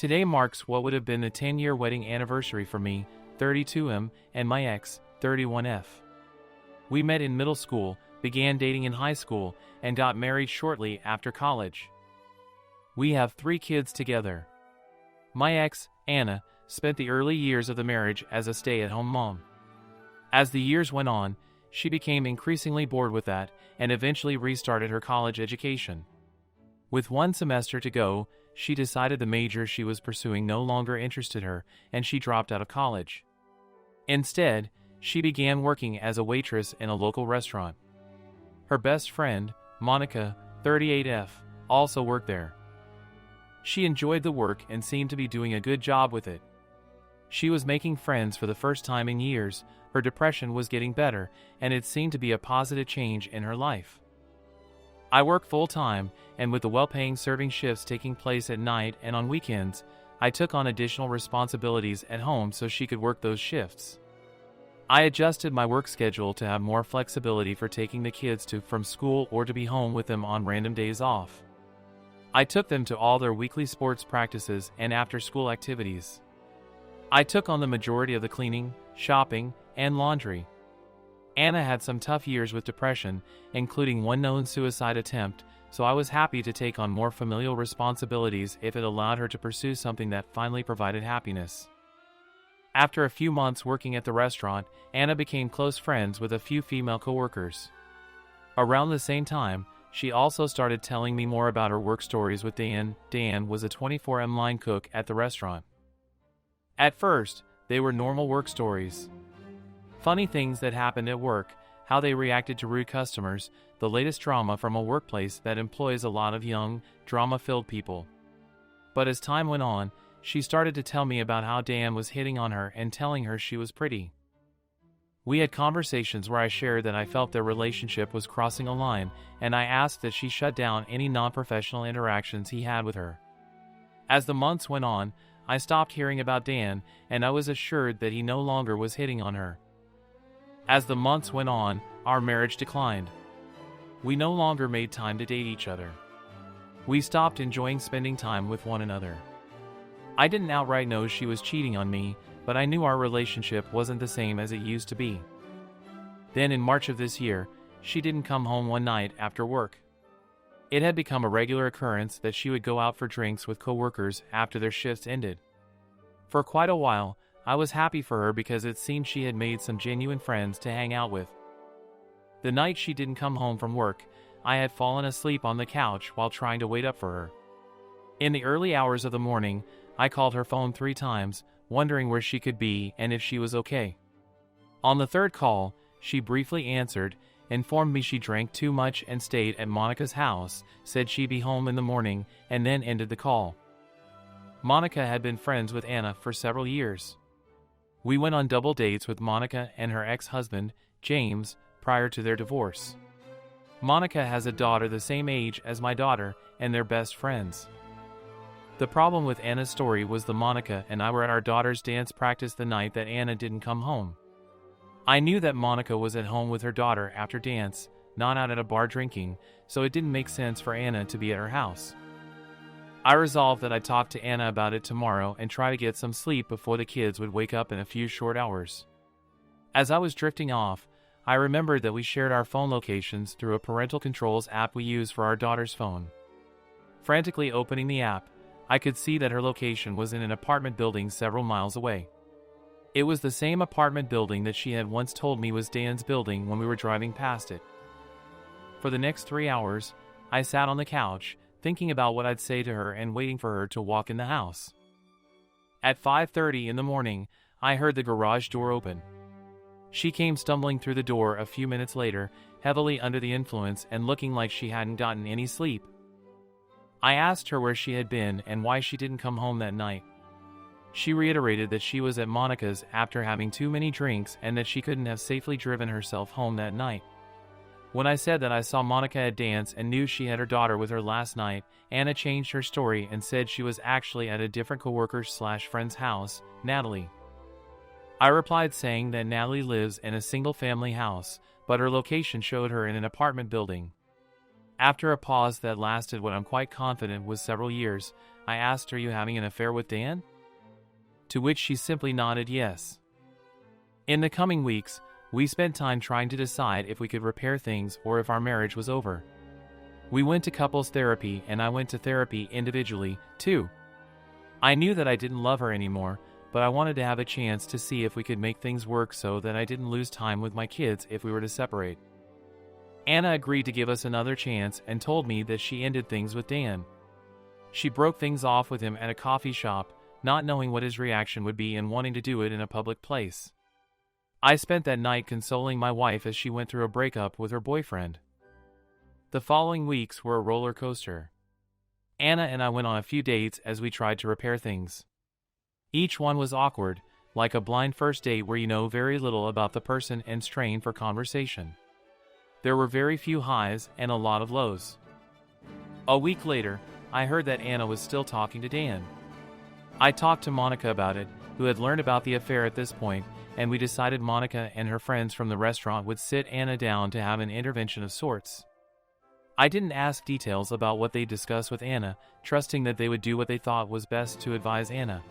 Today marks what would have been the 10-year wedding anniversary for me, 32M, and my ex, 31F. We met in middle school, began dating in high school, and got married shortly after college. We have 3 kids together. My ex, Anna, spent the early years of the marriage as a stay-at-home mom. As the years went on, she became increasingly bored with that and eventually restarted her college education. With 1 semester to go, she decided the major she was pursuing no longer interested her and she dropped out of college. Instead, she began working as a waitress in a local restaurant. Her best friend, Monica, 38F, also worked there. She enjoyed the work and seemed to be doing a good job with it. She was making friends for the first time in years, her depression was getting better, and it seemed to be a positive change in her life. I work full-time, and with the well-paying serving shifts taking place at night and on weekends, I took on additional responsibilities at home so she could work those shifts. I adjusted my work schedule to have more flexibility for taking the kids from school or to be home with them on random days off. I took them to all their weekly sports practices and after-school activities. I took on the majority of the cleaning, shopping, and laundry. Anna had some tough years with depression, including 1 known suicide attempt, so I was happy to take on more familial responsibilities if it allowed her to pursue something that finally provided happiness. After a few months working at the restaurant, Anna became close friends with a few female coworkers. Around the same time, she also started telling me more about her work stories with Dan. Dan was a 24M line cook at the restaurant. At first, they were normal work stories. Funny things that happened at work, how they reacted to rude customers, the latest drama from a workplace that employs a lot of young, drama-filled people. But as time went on, she started to tell me about how Dan was hitting on her and telling her she was pretty. We had conversations where I shared that I felt their relationship was crossing a line, and I asked that she shut down any non-professional interactions he had with her. As the months went on, I stopped hearing about Dan, and I was assured that he no longer was hitting on her. As the months went on, our marriage declined. We no longer made time to date each other. We stopped enjoying spending time with one another. I didn't outright know she was cheating on me, but I knew our relationship wasn't the same as it used to be. Then in March of this year, she didn't come home one night after work. It had become a regular occurrence that she would go out for drinks with coworkers after their shifts ended. For quite a while, I was happy for her because it seemed she had made some genuine friends to hang out with. The night she didn't come home from work, I had fallen asleep on the couch while trying to wait up for her. In the early hours of the morning, I called her phone 3 times, wondering where she could be and if she was okay. On the 3rd call, she briefly answered, informed me she drank too much and stayed at Monica's house, said she'd be home in the morning, and then ended the call. Monica had been friends with Anna for several years. We went on double dates with Monica and her ex-husband, James, prior to their divorce. Monica has a daughter the same age as my daughter, and they're best friends. The problem with Anna's story was that Monica and I were at our daughter's dance practice the night that Anna didn't come home. I knew that Monica was at home with her daughter after dance, not out at a bar drinking, so it didn't make sense for Anna to be at her house. I resolved that I'd talk to Anna about it tomorrow and try to get some sleep before the kids would wake up in a few short hours. As I was drifting off, I remembered that we shared our phone locations through a parental controls app we use for our daughter's phone. Frantically opening the app, I could see that her location was in an apartment building several miles away. It was the same apartment building that she had once told me was Dan's building when we were driving past it. For the next 3 hours, I sat on the couch, thinking about what I'd say to her and waiting for her to walk in the house. At 5:30 in the morning, I heard the garage door open. She came stumbling through the door a few minutes later, heavily under the influence and looking like she hadn't gotten any sleep. I asked her where she had been and why she didn't come home that night. She reiterated that she was at Monica's after having too many drinks and that she couldn't have safely driven herself home that night. When I said that I saw Monica at dance and knew she had her daughter with her last night, Anna changed her story and said she was actually at a different coworker/friend's house, Natalie. I replied saying that Natalie lives in a single-family house, but her location showed her in an apartment building. After a pause that lasted what I'm quite confident was several years, I asked, "Are you having an affair with Dan?" To which she simply nodded yes. In the coming weeks, we spent time trying to decide if we could repair things or if our marriage was over. We went to couples therapy and I went to therapy individually, too. I knew that I didn't love her anymore, but I wanted to have a chance to see if we could make things work so that I didn't lose time with my kids if we were to separate. Anna agreed to give us another chance and told me that she ended things with Dan. She broke things off with him at a coffee shop, not knowing what his reaction would be and wanting to do it in a public place. I spent that night consoling my wife as she went through a breakup with her boyfriend. The following weeks were a roller coaster. Anna and I went on a few dates as we tried to repair things. Each one was awkward, like a blind first date where you know very little about the person and strain for conversation. There were very few highs and a lot of lows. A week later, I heard that Anna was still talking to Dan. I talked to Monica about it, who had learned about the affair at this point, and we decided Monica and her friends from the restaurant would sit Anna down to have an intervention of sorts. I didn't ask details about what they discussed with Anna, trusting that they would do what they thought was best to advise Anna.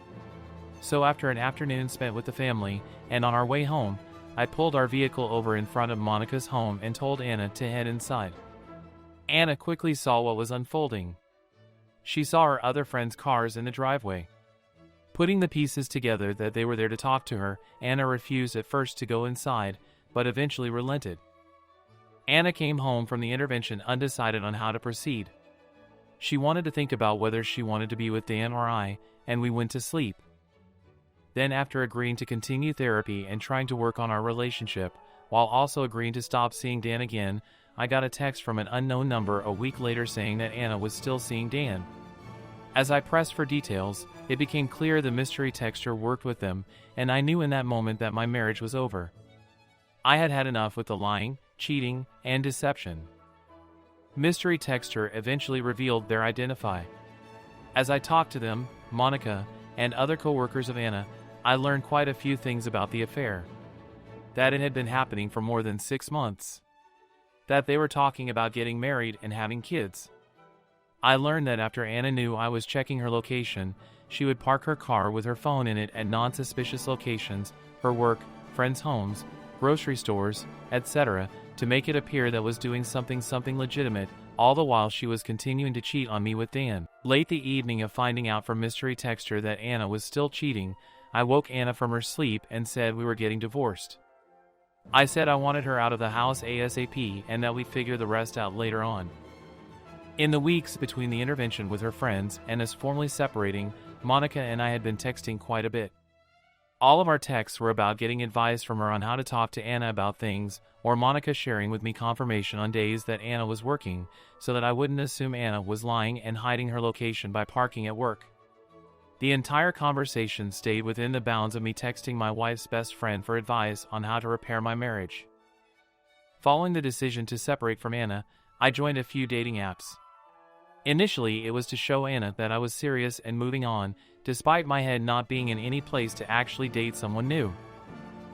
So after an afternoon spent with the family, and on our way home, I pulled our vehicle over in front of Monica's home and told Anna to head inside. Anna quickly saw what was unfolding. She saw her other friends' cars in the driveway. Putting the pieces together that they were there to talk to her, Anna refused at first to go inside, but eventually relented. Anna came home from the intervention undecided on how to proceed. She wanted to think about whether she wanted to be with Dan or I, and we went to sleep. Then, after agreeing to continue therapy and trying to work on our relationship, while also agreeing to stop seeing Dan again, I got a text from an unknown number a week later saying that Anna was still seeing Dan. As I pressed for details, it became clear the mystery texter worked with them, and I knew in that moment that my marriage was over. I had had enough with the lying, cheating, and deception. Mystery texter eventually revealed their identity. As I talked to them, Monica, and other co-workers of Anna, I learned quite a few things about the affair. That it had been happening for more than 6 months. That they were talking about getting married and having kids. I learned that after Anna knew I was checking her location, she would park her car with her phone in it at non-suspicious locations, her work, friends' homes, grocery stores, etc., to make it appear that was doing something legitimate, all the while she was continuing to cheat on me with Dan. Late the evening of finding out from mystery texter that Anna was still cheating, I woke Anna from her sleep and said we were getting divorced. I said I wanted her out of the house ASAP and that we'd figure the rest out later on. In the weeks between the intervention with her friends and us formally separating, Monica and I had been texting quite a bit. All of our texts were about getting advice from her on how to talk to Anna about things, or Monica sharing with me confirmation on days that Anna was working, so that I wouldn't assume Anna was lying and hiding her location by parking at work. The entire conversation stayed within the bounds of me texting my wife's best friend for advice on how to repair my marriage. Following the decision to separate from Anna, I joined a few dating apps. Initially, it was to show Anna that I was serious and moving on, despite my head not being in any place to actually date someone new.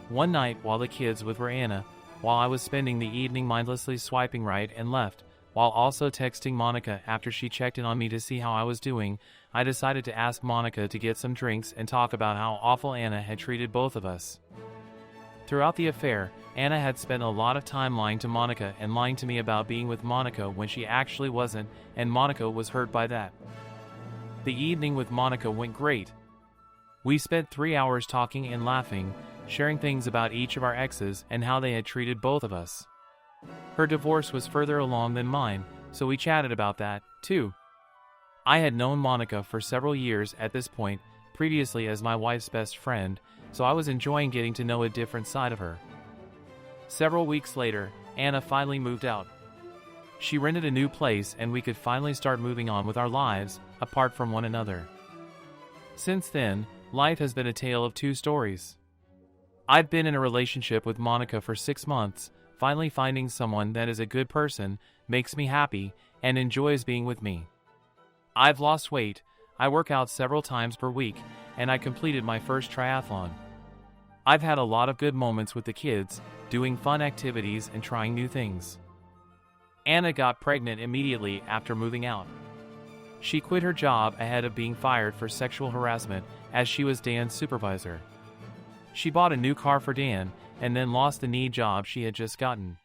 One night, while the kids were Anna, while I was spending the evening mindlessly swiping right and left, while also texting Monica after she checked in on me to see how I was doing, I decided to ask Monica to get some drinks and talk about how awful Anna had treated both of us. Throughout the affair, Anna had spent a lot of time lying to Monica and lying to me about being with Monica when she actually wasn't, and Monica was hurt by that. The evening with Monica went great. We spent 3 hours talking and laughing, sharing things about each of our exes and how they had treated both of us. Her divorce was further along than mine, so we chatted about that, too. I had known Monica for several years at this point, previously as my wife's best friend, so I was enjoying getting to know a different side of her. Several weeks later, Anna finally moved out. She rented a new place and we could finally start moving on with our lives, apart from one another. Since then, life has been a tale of two stories. I've been in a relationship with Monica for 6 months, finally finding someone that is a good person, makes me happy, and enjoys being with me. I've lost weight, I work out several times per week, and I completed my first triathlon. I've had a lot of good moments with the kids, doing fun activities and trying new things. Anna got pregnant immediately after moving out. She quit her job ahead of being fired for sexual harassment, as she was Dan's supervisor. She bought a new car for Dan, and then lost the knee job she had just gotten.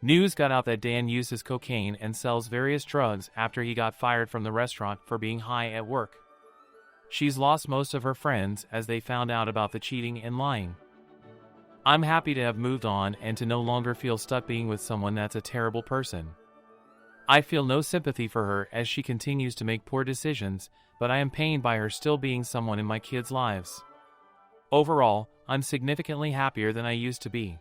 News got out that Dan uses cocaine and sells various drugs after he got fired from the restaurant for being high at work. She's lost most of her friends as they found out about the cheating and lying. I'm happy to have moved on and to no longer feel stuck being with someone that's a terrible person. I feel no sympathy for her as she continues to make poor decisions, but I am pained by her still being someone in my kids' lives. Overall, I'm significantly happier than I used to be.